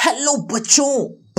Hello बच्चों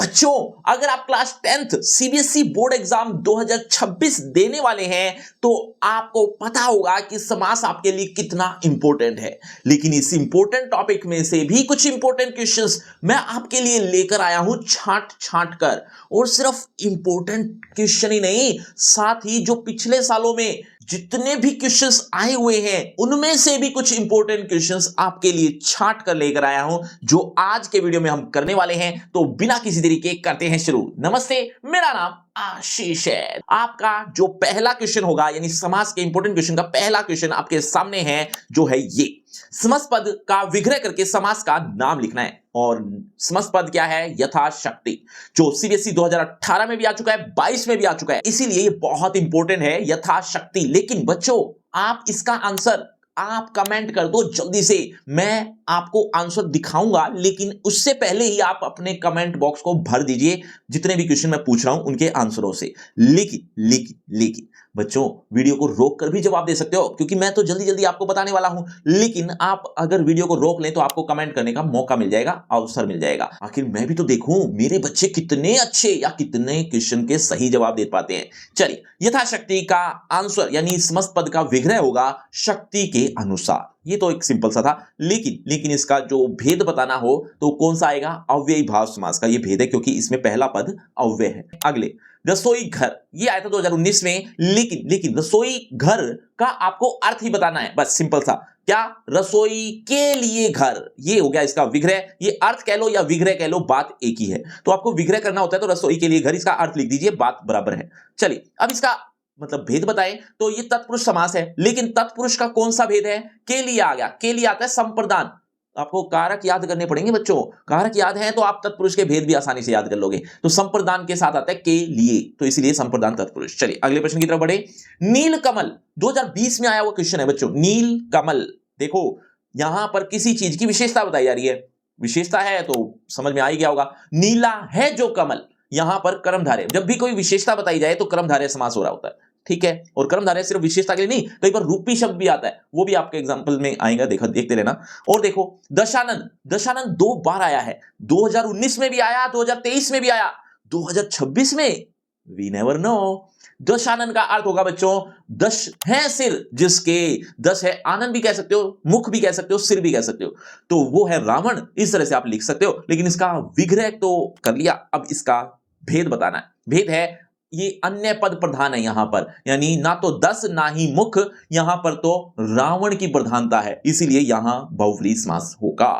बच्चों अगर आप class 10th CBSE board exam 2026 देने वाले हैं तो आपको पता होगा कि समास आपके लिए कितना इंपॉर्टेंट है। लेकिन इस इंपॉर्टेंट टॉपिक में से भी कुछ इंपॉर्टेंट क्वेश्चंस मैं आपके लिए लेकर आया हूं छांट छांट कर। और सिर्फ इंपॉर्टेंट क्वेश्चन ही नहीं, साथ ही जो पिछले सालों में जितने भी क्वेश्चंस आए हुए हैं उनमें से भी कुछ इंपॉर्टेंट क्वेश्चंस आपके लिए छांट कर लेकर आया हूं जो आज के वीडियो में हम करने वाले हैं। तो बिना किसी देरी के करते हैं शुरू। नमस्ते, मेरा नाम आशीष है। आपका जो पहला क्वेश्चन होगा यानी समास के इंपॉर्टेंट क्वेश्चन का पहला क्वेश्चन आपके सामने है जो है ये, समस्त पद का विग्रह करके समास का नाम लिखना है। और समस्त पद क्या है? यथाशक्ति, जो सीबीएसई 2018 में भी आ चुका है, 22 में भी आ चुका है, इसीलिए ये बहुत इंपॉर्टेंट है यथाशक्ति। लेकिन बच्चों आप इसका आंसर आप कमेंट कर दो जल्दी से, मैं आपको आंसर दिखाऊंगा, लेकिन उससे पहले ही आप अपने कमेंट बॉक्स को भर दीजिए जितने भी क्वेश्चन मैं पूछ रहा हूं उनके आंसरों से। लेकिन लेकिन लेकिन बच्चों वीडियो को रोक कर भी जवाब दे सकते हो क्योंकि मैं तो जल्दी जल्दी आपको बताने वाला हूं। लेकिन आप अगर वीडियो को रोक लें तो आपको कमेंट करने का मौका मिल जाएगा, अवसर मिल जाएगा। आखिर मैं भी तो देखूं मेरे बच्चे कितने अच्छे या कितने क्वेश्चन के सही जवाब दे पाते हैं। चलिए, यथाशक्ति का आंसर यानी समस्त पद का विग्रह होगा शक्ति के अनुसार। ये तो एक सिंपल सा था, लेकिन इसका जो भेद बताना हो तो कौन सा आएगा? अव्ययी भाव समास का ये भेद है क्योंकि इसमें पहला पद अव्यय है। अगले, रसोई घर, ये आया था 2019 में, लेकिन रसोई घर का आपको अर्थ ही बताना है, बस सिंपल सा। क्या? रसोई के लिए घर, ये हो गया इसका विग्रह। ये अर्थ कह लो या विग्रह कह लो, बात एक ही है। तो आपको विग्रह करना होता है तो रसोई के लिए घर, इसका अर्थ लिख दीजिए, बात बराबर है। चलिए अब इसका मतलब भेद बताएं तो ये तत्पुरुष समास है, लेकिन तत्पुरुष का कौन सा भेद है? के लिए आ गया, के लिए आता है संप्रदान। आपको कारक याद करने पड़ेंगे बच्चों, कारक याद है तो आप तत्पुरुष के भेद भी आसानी से याद कर लोगे। तो संप्रदान के साथ आता है के लिए, तो इसलिए संप्रदान तत्पुरुष। चलिए अगले प्रश्न की तरफ बढ़े। नील कमल 2020 में आया हुआ क्वेश्चन है बच्चों। नील कमल, देखो यहां पर किसी चीज की विशेषता बताई जा रही है, विशेषता है तो समझ में आ ही गया होगा। नीला है जो कमल, यहां पर कर्मधारय, जब भी कोई विशेषता बताई जाए तो कर्मधारय समास हो रहा होता है, ठीक है। और कर्मधारय सिर्फ विशेषता के लिए नहीं, कई बार रूपी शब्द भी आता है, वो भी आपके एग्जांपल में आएगा, देखते रहना। और देखो दशानन, दशानन 2 बार आया है, 2019 में भी आया, 2023 में भी आया, 2026 में वी नेवर नो। दशानन का अर्थ होगा बच्चों, दश है सिर जिसके, दश है आनंद भी कह सकते हो, मुख भी कह सकते हो, सिर भी कह सकते हो, तो वो है रावण, इस तरह से आप लिख सकते हो। लेकिन इसका विग्रह तो कर लिया, अब इसका भेद बताना है। भेद है ये अन्य पद प्रधान है यहां पर, यानी ना तो दस ना ही मुख, यहां पर तो रावण की प्रधानता है, इसीलिए यहां बहुव्रीहि समास होगा।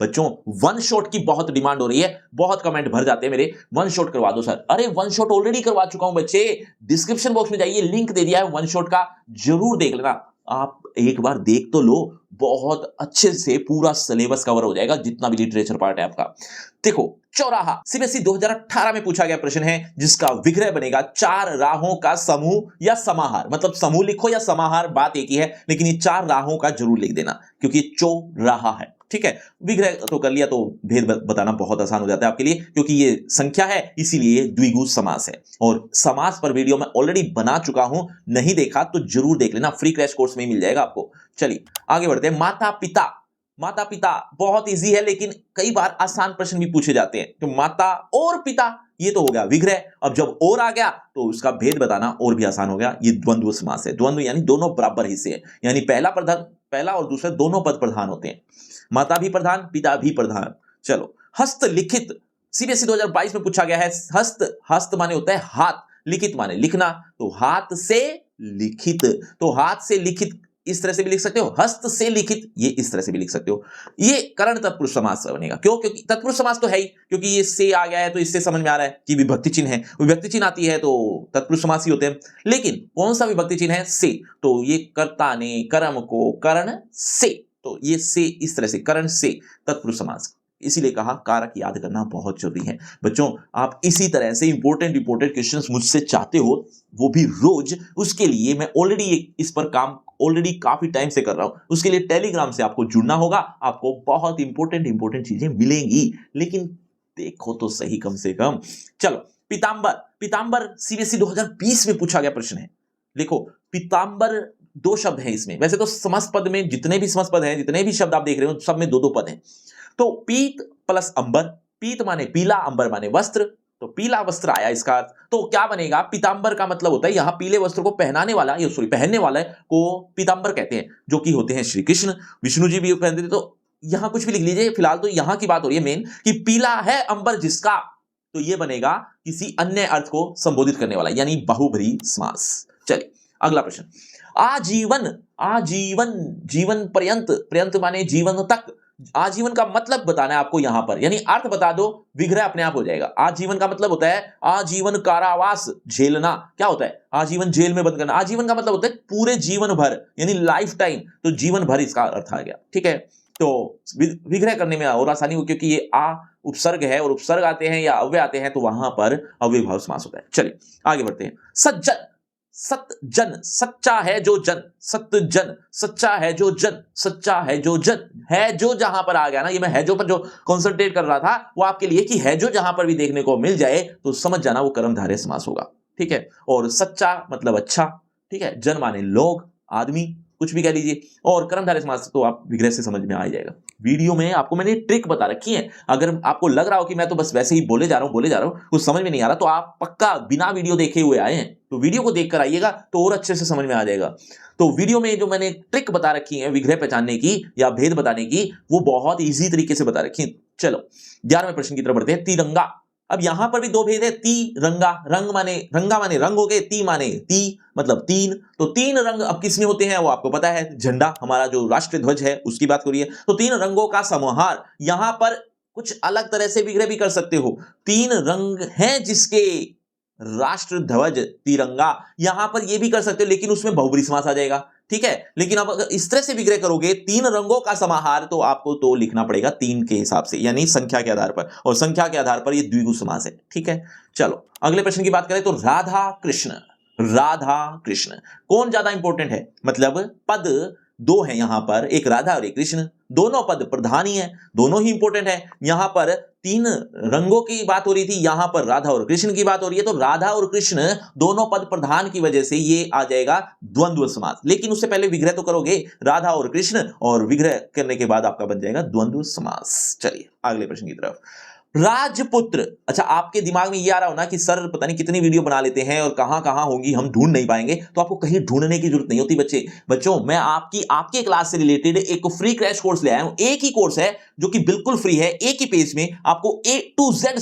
बच्चों वन शॉट की बहुत डिमांड हो रही है, बहुत कमेंट भर जाते हैं मेरे, वन शॉट करवा दो सर। अरे वन शॉट ऑलरेडी करवा चुका हूं बच्चे, डिस्क्रिप्शन बॉक्स में जाइए, लिंक दे दिया है वन शॉट का, जरूर देख लेना। आप एक बार देख तो लो, बहुत अच्छे से पूरा सिलेबस कवर हो जाएगा जितना भी लिटरेचर पार्ट है आपका। देखो चौराहा सीबीएसई 2018 में पूछा गया प्रश्न है जिसका विग्रह बनेगा चार राहों का समूह या समाहार। मतलब समूह लिखो या समाहार, बात एक ही है, लेकिन ये चार राहों का जरूर लिख देना क्योंकि चौराहा है, ठीक है। विग्रह तो कर लिया तो भेद बताना बहुत आसान हो जाता है आपके लिए क्योंकि ये संख्या है, इसीलिए द्विगु समास है। और समास पर वीडियो मैं ऑलरेडी बना चुका हूं, नहीं देखा तो जरूर देख लेना, फ्री क्रैश कोर्स में ही मिल जाएगा आपको। चलिए आगे बढ़ते हैं। माता पिता, माता पिता बहुत इजी है लेकिन कई बार आसान प्रश्न भी पूछे जाते हैं। तो माता और पिता, ये तो हो गया विग्रह। अब जब और आ गया तो उसका भेद बताना और भी आसान हो गया। ये द्वंद्व समास है, द्वंद्व यानी दोनों बराबर हिस्से हैं, यानी पहला और दूसरा दोनों पद प्रधान होते हैं, माता भी प्रधान पिता भी प्रधान। चलो हस्तलिखित, सीबीएसई 2022 में पूछा गया है। हस्त माने होता है हाथ, लिखित माने लिखना, तो हाथ से लिखित, तो हाथ से लिखित इस तरह से भी लिख सकते हो, हस्त से लिखित ये इस तरह से भी लिख सकते हो। ये करण तत्पुरुष समास बनेगा। क्यों? क्योंकि तत्पुरुष समास तो है ही, क्योंकि ये से आ गया है तो इससे समझ में आ रहा है कि विभक्ति चिन्ह है, विभक्ति चिन्ह आती है तो तत्पुरुष समास ही होते हैं। लेकिन कौन सा विभक्ति चिन्ह है? से, तो ये कर्ता ने कर्म को करण से, तो ये से इस तरह से करण से तत्पुरुष समास, इसीलिए कहा कारक याद करना बहुत जरूरी है। बच्चों आप इसी तरह से इंपॉर्टेंट क्वेश्चंस मुझसे चाहते हो, वो भी रोज, उसके लिए मैं ऑलरेडी इस पर काम ऑलरेडी काफी टाइम से कर रहा हूं। उसके लिए टेलीग्राम से आपको जुड़ना होगा, आपको बहुत इंपॉर्टेंट चीजें मिलेंगी, लेकिन देखो तो सही कम से कम। चलो पीतांबर, पीतांबर सीबीएसई 2020 में पूछा गया प्रश्न है। देखो पीतांबर 2 शब्द हैं इसमें, वैसे तो समस्त पद में जितने भी समस्त पद हैं, जितने भी शब्द आप देख रहे हो सब में 2-2 पद हैं। तो पीत प्लस अंबर, पीत माने पीला, अंबर माने वस्त्र, तो पीला वस्त्र आया इसका अर्थ। तो क्या बनेगा, पीतांबर का मतलब होता है यहां पीले वस्त्र को पहनाने वाला, या सॉरी पहनने वाला को पीतांबर कहते हैं, जो कि होते हैं श्री कृष्ण। विष्णु जी भी पहनते थे। तो यहां कुछ भी लिख लीजिए, फिलहाल तो यहां की बात हो रही है मेन कि पीला है अंबर जिसका, तो ये बनेगा किसी अन्य अर्थ को संबोधित करने वाला, यानी बहुब्रीहि समास। चलिए अगला प्रश्न, आजीवन, आजीवन, जीवन पर्यंत, पर्यंत माने जीवन तक, आजीवन का मतलब बताना है आपको यहां पर, यानी अर्थ बता दो, विग्रह अपने आप हो जाएगा। आजीवन का मतलब होता है आजीवन कारावास झेलना। क्या होता है, आजीवन जेल में बंद करना। आजीवन का मतलब होता है पूरे जीवन भर, यानी लाइफ टाइम, तो जीवन भर इसका अर्थ आ गया। ठीक है, तो विग्रह करने में और आसानी हो, क्योंकि ये आ उपसर्ग है और उपसर्ग आते हैं या अव्यय आते हैं तो वहां पर अव्ययभाव समास होता है। चलिए आगे बढ़ते हैं। सज्जन, सतजन, सच्चा है जो जन, सतजन, सच्चा है जो जन, सच्चा है जो जन, है जो जहां पर आ गया ना, ये मैं है जो पर जो कंसंट्रेट कर रहा था वो आपके लिए कि है जो जहां पर भी देखने को मिल जाए तो समझ जाना वो कर्मधारय समास होगा। ठीक है, और सच्चा मतलब अच्छा। ठीक है, जन माने लोग, आदमी, कुछ भी कह लीजिए, और कर्मधारय समास तो आप विग्रह से समझ में आ ही जाएगा। वीडियो में आपको मैंने ट्रिक बता रखी है, अगर आपको लग रहा हो कि मैं तो बस वैसे ही बोले जा रहा हूं कुछ समझ में नहीं आ रहा, तो आप पक्का बिना वीडियो देखे हुए आए हैं तो वीडियो को देखकर आइएगा तो और अच्छे से समझ में आ जाएगा। तो वीडियो में जो मैंने ट्रिक बता रखी है विग्रह पहचानने की या भेद बताने की, वो बहुत ईजी तरीके से बता रखी है। चलो 11वें प्रश्न की तरफ बढ़ते हैं। तिरंगा, अब यहां पर भी दो भेद है, तिरंगा, रंग माने रंगा माने रंग हो गए, ती माने ती मतलब तीन, तो तीन रंग अब किसमें होते हैं वो आपको पता है, झंडा हमारा जो राष्ट्रीय ध्वज है उसकी बात हो रही है। तो तीन रंगों का समाहार, यहां पर कुछ अलग तरह से विग्रह भी कर सकते हो। तीन रंग हैं जिसके राष्ट्र ध्वज तिरंगा, यहां पर ये भी कर सकते हो लेकिन उसमें बहुब्रीहि समास आ जाएगा। ठीक है, लेकिन अब अगर इस तरह से विग्रह करोगे तीन रंगों का समाहार, तो आपको तो लिखना पड़ेगा तीन के हिसाब से, यानी संख्या के आधार पर, और संख्या के आधार पर ये द्विगु समास है। ठीक है, चलो अगले प्रश्न की बात करें तो राधा कृष्ण, राधा कृष्ण कौन ज्यादा इंपॉर्टेंट है, मतलब पद दो है यहां पर, एक राधा और एक कृष्ण, दोनों पद प्रधान ही है, दोनों ही इंपॉर्टेंट है। यहां पर तीन रंगों की बात हो रही थी, यहां पर राधा और कृष्ण की बात हो रही है, तो राधा और कृष्ण दोनों पद प्रधान की वजह से ये आ जाएगा द्वंद्व समास। लेकिन उससे पहले विग्रह तो करोगे राधा और कृष्ण, और विग्रह करने के बाद आपका बन जाएगा द्वंद्व समास। चलिए अगले प्रश्न की तरफ। राजपुत्र, अच्छा आपके दिमाग में ये आ रहा हो ना कि सर पता नहीं कितनी वीडियो बना लेते हैं और कहां कहां होंगी हम ढूंढ नहीं पाएंगे, तो आपको कहीं ढूंढने की जरूरत नहीं होती बच्चों मैं आपके क्लास से रिलेटेड एक फ्री क्रैश कोर्स ले आया हूं। एक ही कोर्स है जो कि बिल्कुल फ्री है, एक ही पेज में आपको A to Z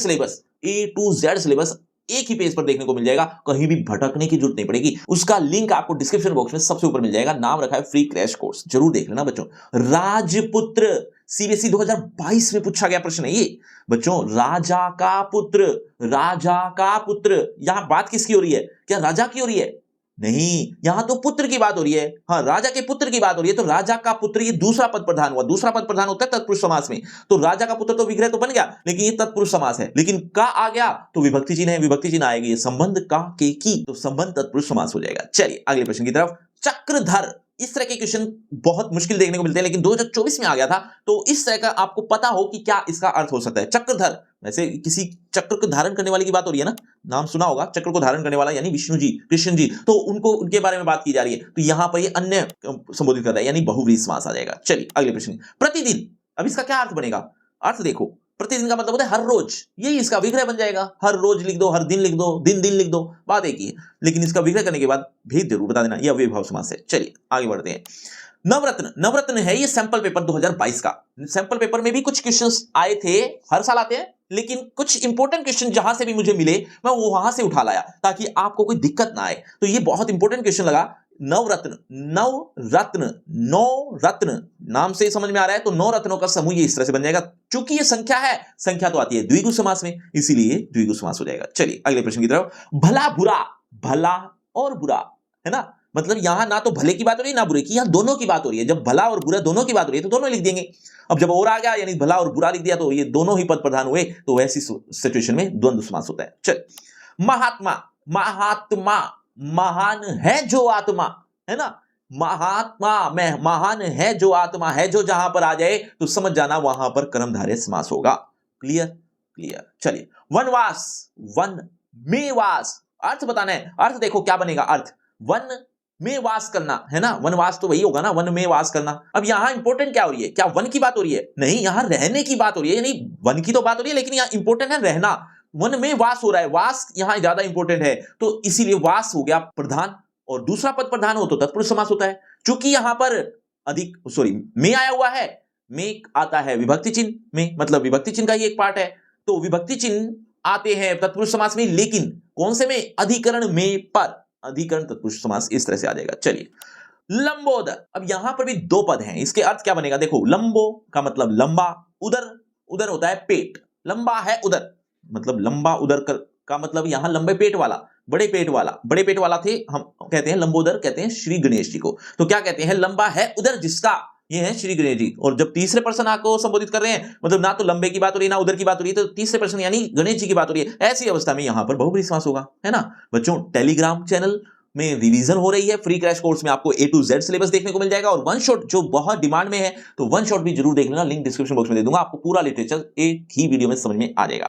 सिलेबस एक ही पेज पर देखने को मिल जाएगा, कहीं भी भटकने की जरूरत नहीं पड़ेगी। उसका लिंक आपको डिस्क्रिप्शन बॉक्स में सबसे ऊपर मिल जाएगा, नाम रखा है फ्री क्रैश कोर्स, जरूर देख लेना बच्चों। राजपुत्र सीबीएसई 2022 में पूछा गया प्रश्न है ये बच्चों, राजा का पुत्र, राजा का पुत्र, यहां बात किसकी हो रही है, क्या राजा की हो रही है, नहीं, यहां तो पुत्र की बात हो रही है। हाँ, राजा के पुत्र की बात हो रही है, तो राजा का पुत्र ये दूसरा पद प्रधान हुआ, दूसरा पद प्रधान होता है तत्पुरुष समास में, तो राजा का पुत्र तो विग्रह तो बन गया, लेकिन ये तत्पुरुष समास है, लेकिन का आ गया तो विभक्ति चिन्ह है, विभक्ति चिन्ह आएगी, ये संबंध का के की, तो संबंध तत्पुरुष समास हो जाएगा। चलिए अगले प्रश्न की तरफ। चक्रधर, इस तरह के क्वेश्चन बहुत मुश्किल देखने को मिलते हैं, लेकिन 2024 में आ गया था, तो इस तरह का आपको पता हो कि क्या इसका अर्थ हो सकता है। चक्रधर, वैसे किसी चक्र को धारण करने वाले की बात हो रही है ना, नाम सुना होगा, चक्र को धारण करने वाला यानी विष्णु जी, कृष्ण जी, तो उनको उनके बारे में बात की जा रही है, तो यहां पर ये अन्य संबोधित कर रहा है, यानी बहुव्रीहि समास आ जाएगा। चलिए अगले प्रश्न। प्रतिदिन, अब इसका क्या अर्थ बनेगा, अर्थ देखो, प्रतिदिन का मतलब होता है हर रोज, यही इसका विग्रह बन जाएगा, हर रोज लिख दो, हर दिन लिख दो, दिन दिन लिख दो, बात एक ही है, लेकिन इसका विग्रह करने के बाद भेद जरूर बता देना, यह अव्ययभाव समास है। चलिए आगे बढ़ते हैं। नवरत्न, नवरत्न है ये सैंपल पेपर 2022 का, सैंपल पेपर में भी कुछ क्वेश्चंस आए थे, हर साल आते हैं, लेकिन कुछ इंपॉर्टेंट क्वेश्चन जहां से भी मुझे मिले मैं वो वहां से उठा लाया ताकि आपको कोई दिक्कत ना आए, तो ये बहुत इंपॉर्टेंट क्वेश्चन लगा। नवरत्न, नवरत्न, नौ रत्न, नाम से समझ में आ रहा है, तो नौ रत्नों का समूह ये इस तरह से बन जाएगा, चूंकि ये संख्या है, संख्या तो आती है द्विगु समास में, इसीलिए द्विगु समास हो जाएगा। चलिए अगले प्रश्न की तरफ। भला बुरा, भला और बुरा है ना, मतलब यहां ना तो भले की बात हो रही है ना बुरे की, यहां दोनों की बात हो रही है, जब भला और बुरा दोनों की बात हो रही है तो दोनों लिख देंगे। अब जब और आ गया यानी भला और बुरा लिख दिया तो ये दोनों ही पद प्रधान हुए, तो ऐसी सिचुएशन में द्वंद्व समास होता है। चल, महात्मा, महात्मा, महान है जो आत्मा, है ना, महात्मा में महान है जो आत्मा, है जो जहां पर आ जाए तो समझ जाना वहां पर कर्मधारय समास होगा। Clear, clear. चलिए, वनवास, वन में वास, अर्थ बताना है, अर्थ देखो क्या बनेगा, अर्थ वन में वास करना, है ना, वनवास तो वही होगा ना, वन में वास करना। अब यहां इंपॉर्टेंट क्या हो रही है, क्या वन की बात हो रही है? नहीं, यहां रहने की बात हो रही है, यानी वन की तो बात हो रही है लेकिन यहां इंपॉर्टेंट है रहना। वन में वास हो रहा है, वास यहां ज्यादा इंपॉर्टेंट है, तो इसीलिए वास हो गया प्रधान, और दूसरा पद प्रधान हो तो तत्पुरुष समास होता है। चूंकि यहां पर में आया हुआ है, में आता है विभक्ति चिन्ह में, मतलब विभक्ति चिन्ह का ही एक पार्ट है, तो विभक्ति चिन्ह आते हैं तत्पुरुष समास में, लेकिन कौन से में? अधिकरण में पर, अधिकरण तत्पुरुष समास इस तरह से आ जाएगा। चलिए, लंबोदर, अब यहां पर भी दो पद हैं, इसके अर्थ क्या बनेगा? देखो, लंबो का मतलब लंबा, उदर, उदर होता है पेट, लंबा है उदर, मतलब लंबा उदर का मतलब यहां लंबे पेट वाला, बड़े पेट वाला, बड़े पेट वाला थे, हम कहते हैं लंबोदर, कहते हैं श्री गणेश जी को। तो क्या कहते हैं? लंबा है उदर जिसका, ये है श्री गणेश जी। और जब तीसरे पर्सन आपको संबोधित कर रहे हैं, मतलब ना तो लंबे की बात हो रही है ना उधर की बात हो रही है, तो तीसरे पर्सन यानी गणेश जी की बात हो रही है, ऐसी अवस्था में यहां पर बहुब्रीहि समास होगा, है ना। बच्चों, टेलीग्राम चैनल में रिवीजन हो रही है, फ्री क्रैश कोर्स में आपको A to Z सिलेबस देखने को मिल जाएगा, और वन शॉट जो बहुत डिमांड में है, तो वन शॉट भी जरूर देख लेना, लिंक डिस्क्रिप्शन बॉक्स में दे दूंगा, आपको पूरा लिटरेचर एक ही वीडियो में समझ में आ जाएगा।